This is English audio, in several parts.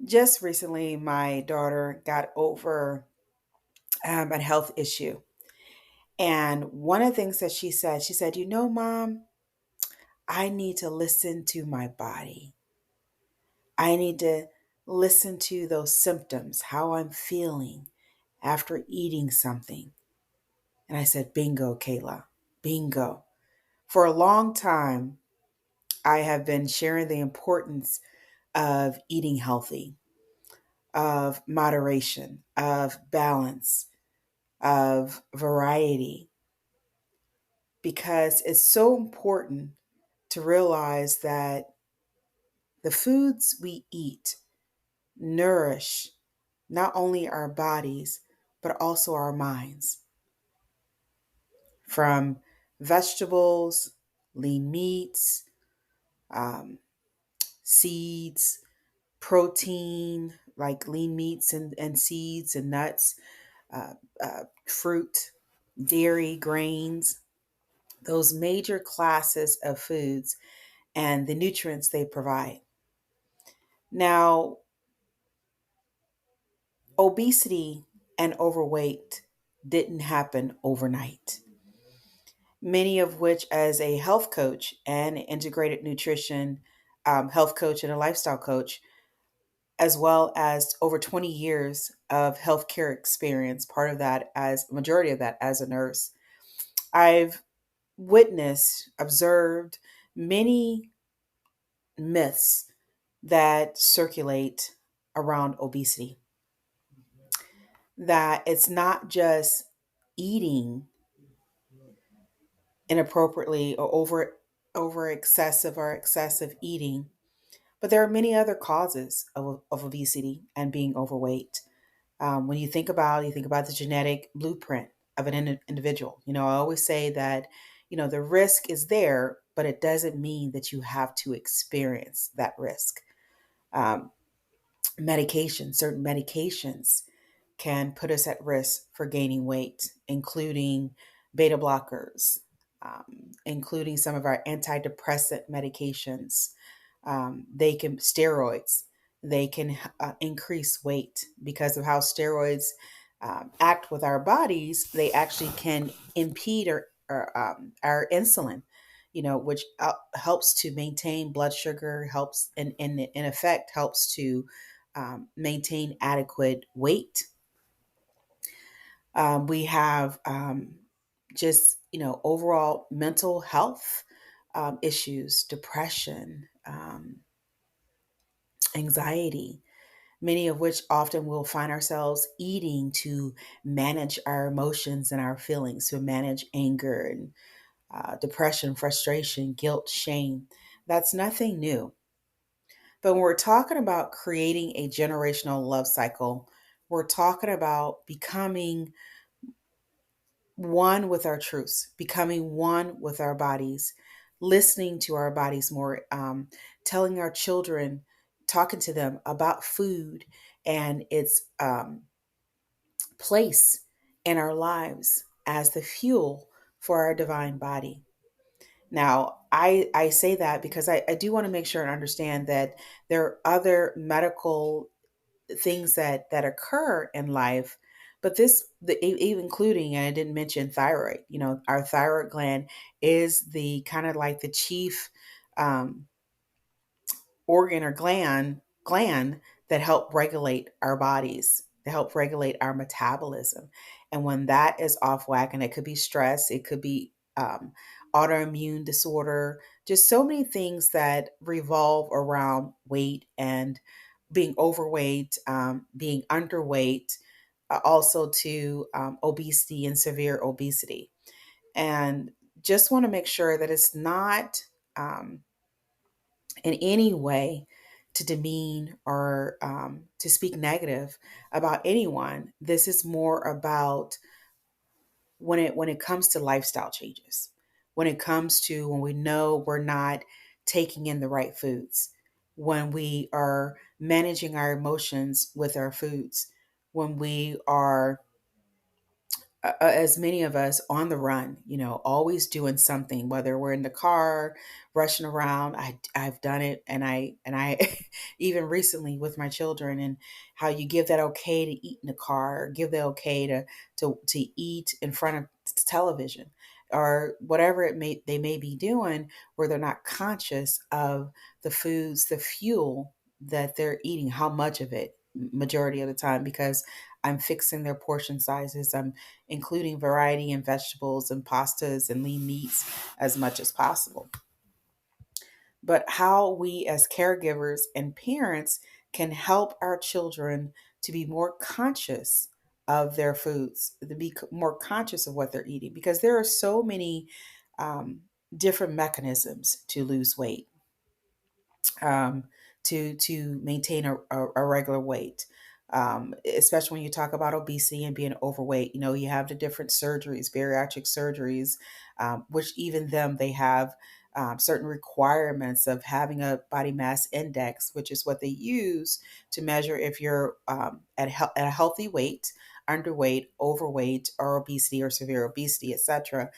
Just recently, my daughter got over a health issue. And one of the things that she said, Mom, I need to listen to my body. I need to listen to those symptoms, how I'm feeling after eating something. And I said, Bingo, Kayla, bingo. For a long time, I have been sharing the importance of eating healthy, of moderation, of balance, of variety, because it's so important to realize that the foods we eat nourish not only our bodies, but also our minds. From vegetables, lean meats, um, seeds, protein like lean meats and seeds and nuts, fruit, dairy, grains, those major classes of foods and the nutrients they provide. Now, obesity and overweight didn't happen overnight. Many of which, as a health coach and integrated nutrition health coach and a lifestyle coach, as well as over 20 years of healthcare experience, part of that as majority of that as a nurse, I've witnessed, observed many myths that circulate around obesity. That it's not just eating inappropriately or over excessive or excessive eating, but there are many other causes of obesity and being overweight. When you think about the genetic blueprint of an individual. I always say that the risk is there, but it doesn't mean that you have to experience that risk. Um, certain medications can put us at risk for gaining weight, including beta blockers, including some of our antidepressant medications. They can steroids. They can increase weight because of how steroids act with our bodies. They actually can impede our insulin, which helps to maintain blood sugar, helps in effect helps to maintain adequate weight. We have just overall mental health issues, depression, anxiety, many of which often we'll find ourselves eating to manage our emotions and our feelings, to manage anger and depression, frustration, guilt, shame. That's nothing new. But when we're talking about creating a generational love cycle, we're talking about becoming one with our truths, becoming one with our bodies, listening to our bodies more, telling our children, talking to them about food and its place in our lives as the fuel for our divine body. Now, I say that because I do want to make sure and understand that there are other medical things that occur in life, but even including, and I didn't mention thyroid. Our thyroid gland is the kind of like the chief um, organ or gland that help regulate our bodies, to help regulate our metabolism. And when that is off whack, and it could be stress, it could be autoimmune disorder, just so many things that revolve around weight and being overweight, being underweight, also to obesity and severe obesity. And just want to make sure that it's not in any way to demean or to speak negative about anyone. This is more about when it comes to lifestyle changes, when it comes to when we know we're not taking in the right foods, when we are managing our emotions with our foods, when we are as many of us on the run, always doing something, whether we're in the car, rushing around. I've done it, and I even recently with my children, and how you give that okay to eat in the car, or give the okay to eat in front of television, or whatever they may be doing, where they're not conscious of the foods, the fuel that they're eating, how much of it, majority of the time, because I'm fixing their portion sizes. I'm including variety in vegetables and pastas and lean meats as much as possible. But how we as caregivers and parents can help our children to be more conscious of their foods, to be more conscious of what they're eating, because there are so many um, different mechanisms to lose weight, um, to maintain a regular weight. Especially when you talk about obesity and being overweight, you have the different surgeries, bariatric surgeries, which even them, they have certain requirements of having a body mass index, which is what they use to measure if you're at a healthy weight, underweight, overweight, or obesity, or severe obesity, etc.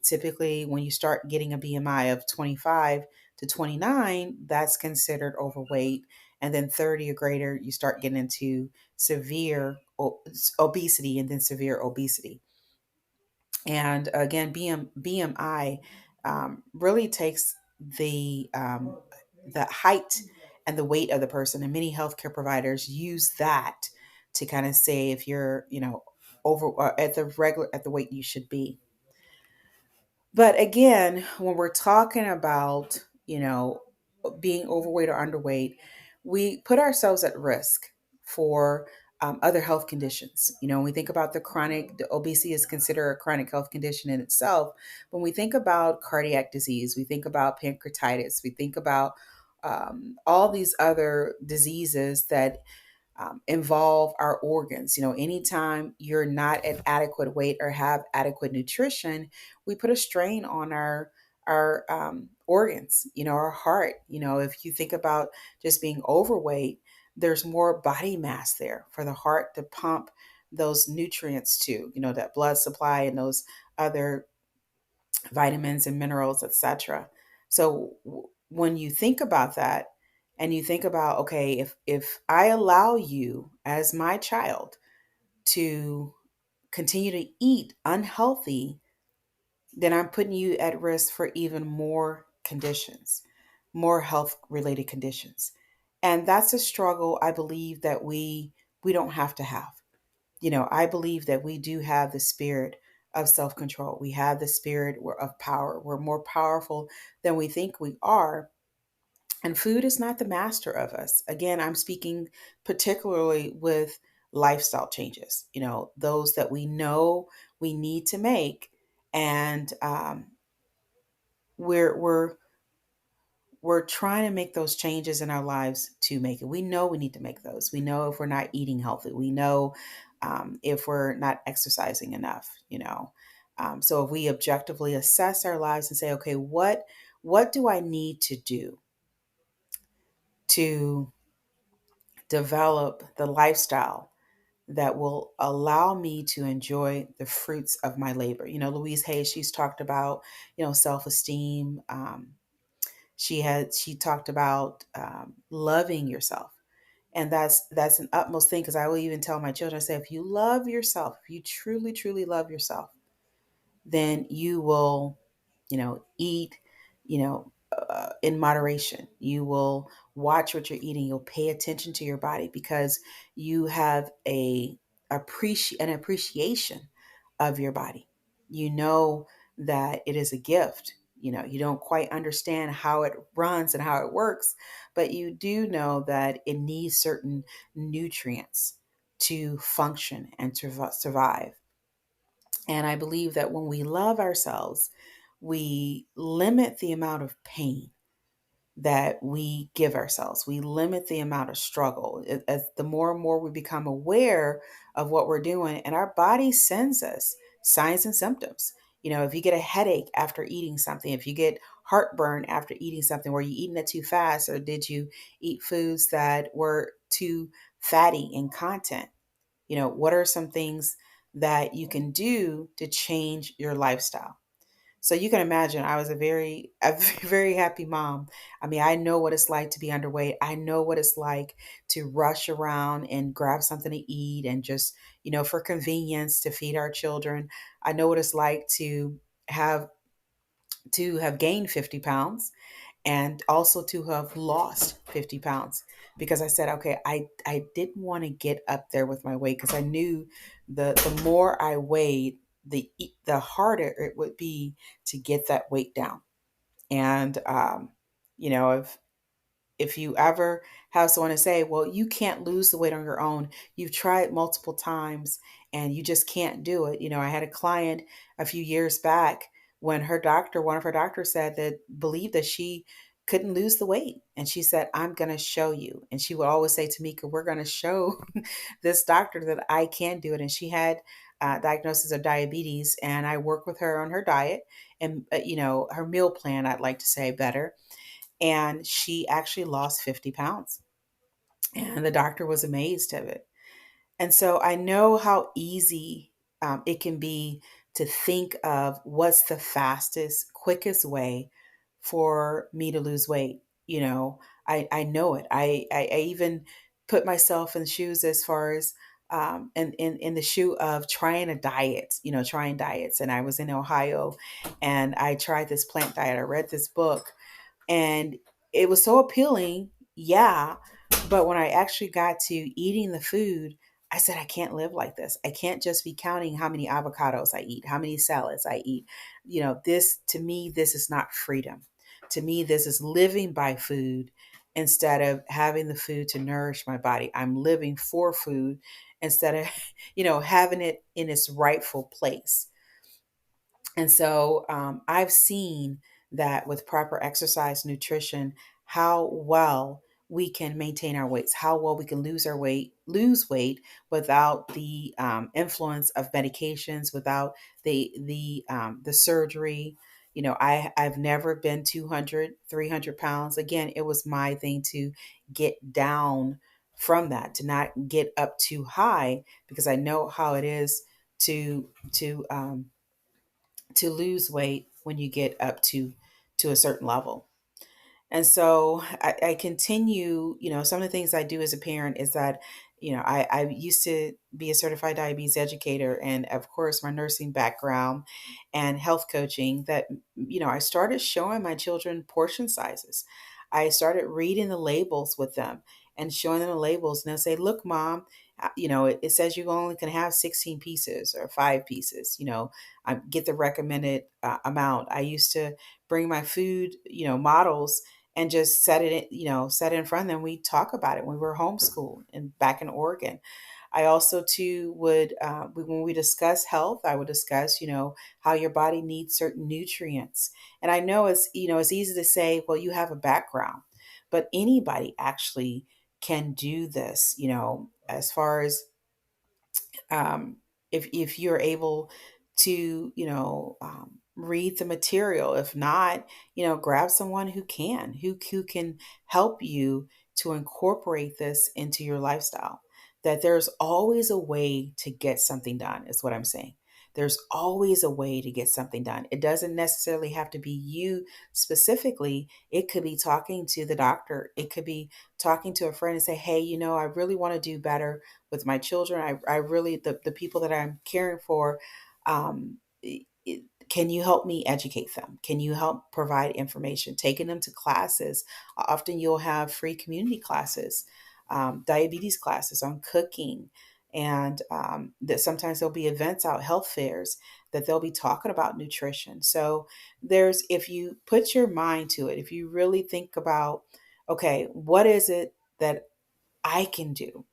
Typically, when you start getting a BMI of 25 to 29, that's considered overweight. And then 30 or greater, you start getting into severe obesity, and then severe obesity. And again, BMI really takes the height and the weight of the person. And many healthcare providers use that to kind of say if you're, over at the weight you should be. But again, when we're talking about, being overweight or underweight, we put ourselves at risk for other health conditions. When we think about the obesity is considered a chronic health condition in itself. When we think about cardiac disease, we think about pancreatitis, we think about all these other diseases that involve our organs. Anytime you're not at adequate weight or have adequate nutrition, we put a strain on our organs. Our heart. If you think about just being overweight, there's more body mass there for the heart to pump those nutrients to. That blood supply and those other vitamins and minerals, etc. So when you think about that, and you think about, okay, if I allow you as my child to continue to eat unhealthy, then I'm putting you at risk for even more conditions, more health related conditions. And that's a struggle I believe that we don't have to have. I believe that we do have the spirit of self control. We have the spirit of power. We're more powerful than we think we are. And food is not the master of us. Again, I'm speaking particularly with lifestyle changes, those that we know we need to make. And we're we're trying to make those changes in our lives to make it. We know we need to make those. We know if we're not eating healthy. We know if we're not exercising enough. So if we objectively assess our lives and say, okay, what do I need to do to develop the lifestyle that will allow me to enjoy the fruits of my labor? Louise Hay, she's talked about, self-esteem. She talked about loving yourself, and that's an utmost thing, because I will even tell my children, I say, if you love yourself, if you truly truly love yourself, then you will, eat, in moderation. You will watch what you're eating. You'll pay attention to your body, because you have an appreciation of your body. You know that it is a gift. You don't quite understand how it runs and how it works, but you do know that it needs certain nutrients to function and to survive. And I believe that when we love ourselves, we limit the amount of pain that we give ourselves. We limit the amount of struggle. As the more and more we become aware of what we're doing, and our body sends us signs and symptoms. If you get a headache after eating something, if you get heartburn after eating something, were you eating it too fast, or did you eat foods that were too fatty in content? What are some things that you can do to change your lifestyle. So you can imagine I was a very happy mom. I mean, I know what it's like to be underweight. I know what it's like to rush around and grab something to eat and just, for convenience to feed our children. I know what it's like have have gained 50 pounds and also to have lost 50 pounds because I said, okay, I didn't want to get up there with my weight because I knew the more I weighed, the harder it would be to get that weight down. And, if you ever have someone to say, well, you can't lose the weight on your own, you've tried multiple times and you just can't do it. I had a client a few years back when one of her doctors said that believed that she couldn't lose the weight. And she said, I'm going to show you. And she would always say, Tamika, we're going to show this doctor that I can do it. And she had diagnosis of diabetes. And I worked with her on her diet and, her meal plan, I'd like to say better, and she actually lost 50 pounds. And the doctor was amazed of it. And so I know how easy it can be to think of what's the fastest, quickest way for me to lose weight. I know it. I even put myself in shoes as far as in the shoe of trying a diet, trying diets. And I was in Ohio and I tried this plant diet. I read this book and it was so appealing, yeah. But when I actually got to eating the food, I said, I can't live like this. I can't just be counting how many avocados I eat, how many salads I eat. This to me, this is not freedom. To me, this is living by food instead of having the food to nourish my body. I'm living for food instead of, having it in its rightful place. And so I've seen that with proper exercise, nutrition, how well we can maintain our weights, how well we can lose weight without the influence of medications, without the surgery. I've never been 200, 300 pounds. Again, it was my thing to get down from that, to not get up too high, because I know how it is to lose weight when you get up to a certain level. And so I continue, some of the things I do as a parent is that, I used to be a certified diabetes educator and of course my nursing background and health coaching that, I started showing my children portion sizes. I started reading the labels with them and showing them the labels, and they'll say, look, mom, it says you only can have 16 pieces or 5 pieces, I get the recommended amount. I used to bring my food, models and just set it in front of them. We talk about it when we were homeschooled and back in Oregon. I also too would, when we discuss health, I would discuss, how your body needs certain nutrients. And I know it's easy to say, well, you have a background, but anybody actually can do this, as far as um, if you're able to read the material. If not, grab someone who can help you to incorporate this into your lifestyle. That there's always a way to get something done is what I'm saying. There's always a way to get something done. It doesn't necessarily have to be you specifically. It could be talking to the doctor. It could be talking to a friend and say, hey, I really want to do better with my children. I really, the people that I'm caring for, um, can you help me educate them? Can you help provide information? Taking them to classes. Often you'll have free community classes, diabetes classes on cooking. And that sometimes there'll be events out, health fairs, that they'll be talking about nutrition. So if you put your mind to it, if you really think about, okay, what is it that I can do?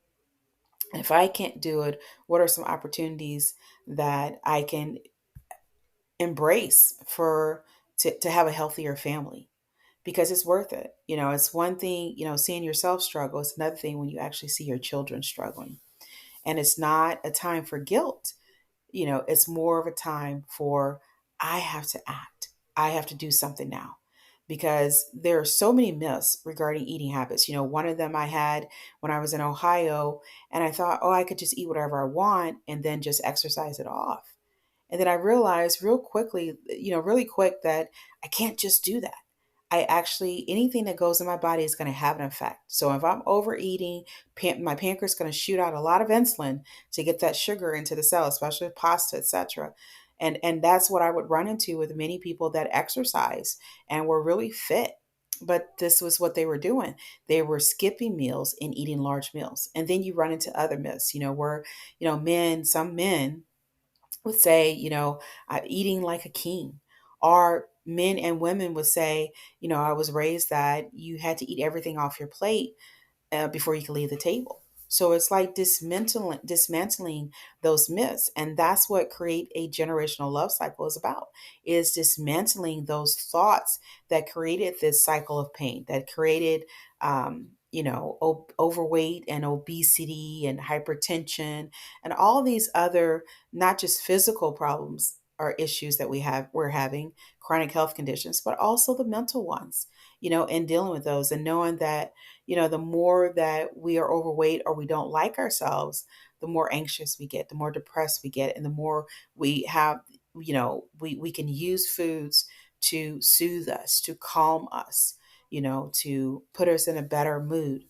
And if I can't do it, what are some opportunities that I can embrace to have a healthier family? Because it's worth it. It's one thing, seeing yourself struggle. It's another thing when you actually see your children struggling. And it's not a time for guilt. It's more of a time for, I have to act. I have to do something now. because there are so many myths regarding eating habits. One of them I had when I was in Ohio, and I thought, oh, I could just eat whatever I want and then just exercise it off. And then I realized real quickly, really quick, that I can't just do that. I actually, anything that goes in my body is going to have an effect. So if I'm overeating, my pancreas is going to shoot out a lot of insulin to get that sugar into the cell, especially with pasta, etc. And that's what I would run into with many people that exercise and were really fit. But this was what they were doing. They were skipping meals and eating large meals. And then you run into other myths, where, some men would say, I'm eating like a king. Or men and women would say, I was raised that you had to eat everything off your plate before you can leave the table. So it's like dismantling those myths, and that's what create a generational love cycle is about: is dismantling those thoughts that created this cycle of pain, that created, overweight and obesity and hypertension and all these other, not just physical problems or issues that we're having, chronic health conditions, but also the mental ones, and dealing with those and knowing that the more that we are overweight or we don't like ourselves, the more anxious we get, the more depressed we get, and the more we have, we can use foods to soothe us, to calm us, to put us in a better mood.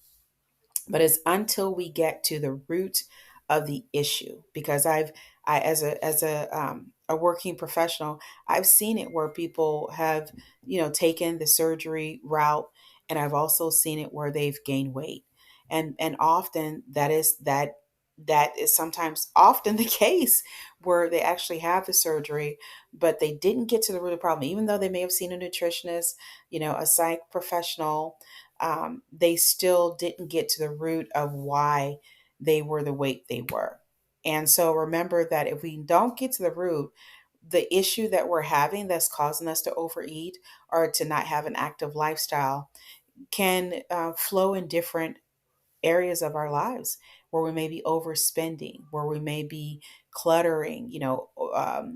But it's until we get to the root of the issue, because I as a working professional, I've seen it where people have, taken the surgery route, and I've also seen it where they've gained weight. And often that is sometimes often the case, where they actually have the surgery, but they didn't get to the root of the problem, even though they may have seen a nutritionist, a psych professional. They still didn't get to the root of why they were the weight they were. And so remember that if we don't get to the root, the issue that we're having that's causing us to overeat or to not have an active lifestyle can flow in different areas of our lives, where we may be overspending, where we may be cluttering,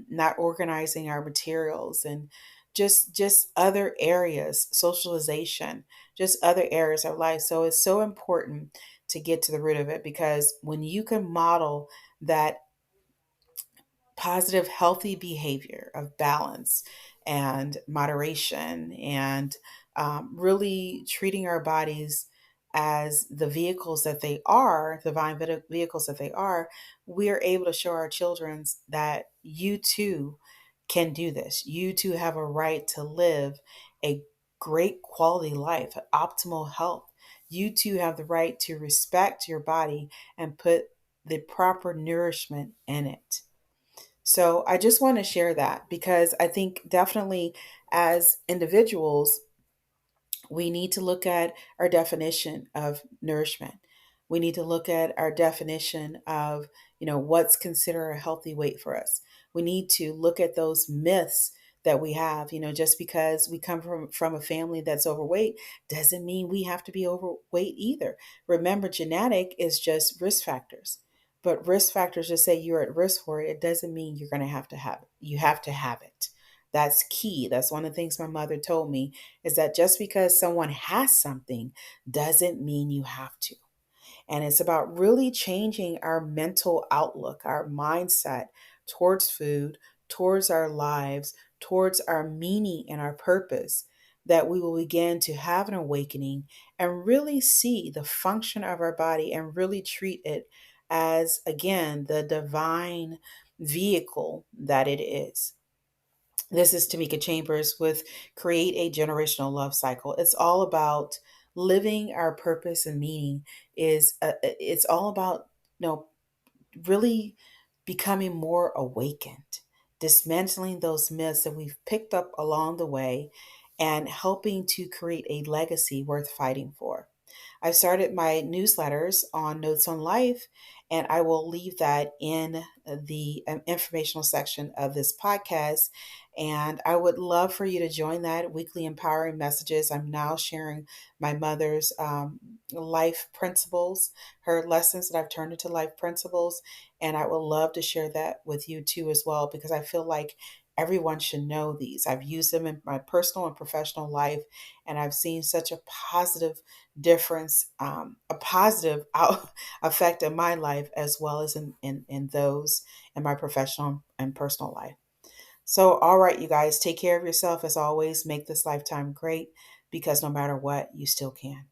not organizing our materials, and just other areas, socialization, just other areas of life. So it's so important to get to the root of it, because when you can model that positive, healthy behavior of balance and moderation, and really treating our bodies as the vehicles that they are, vehicles that they are, we are able to show our children that you too can do this. You too have a right to live a great quality life, optimal health. You too have the right to respect your body and put the proper nourishment in it. So I just want to share that, because I think definitely as individuals, we need to look at our definition of nourishment. We need to look at our definition of, what's considered a healthy weight for us. We need to look at those myths that we have. Just because we come from a family that's overweight doesn't mean we have to be overweight either. Remember, genetic is just risk factors. But risk factors just say you're at risk for it. It doesn't mean you're going to have it. You have to have it. That's key. That's one of the things my mother told me, is that just because someone has something doesn't mean you have to. And it's about really changing our mental outlook, our mindset towards food, towards our lives, towards our meaning and our purpose, that we will begin to have an awakening and really see the function of our body and really treat it as, again, the divine vehicle that it is. This is Tamika Chambers with Create a Generational Love Cycle. It's all about living our purpose and meaning. It's all about, really becoming more awakened, dismantling those myths that we've picked up along the way, and helping to create a legacy worth fighting for. I've started my newsletters on Notes on Life, and I will leave that in the informational section of this podcast. And I would love for you to join that weekly empowering messages. I'm now sharing my mother's life principles, her lessons that I've turned into life principles. And I would love to share that with you too, as well, because I feel like everyone should know these. I've used them in my personal and professional life, and I've seen such a positive difference, a positive effect in my life as well as in those in my professional and personal life. So, all right, you guys, take care of yourself as always. Make this lifetime great because no matter what, you still can.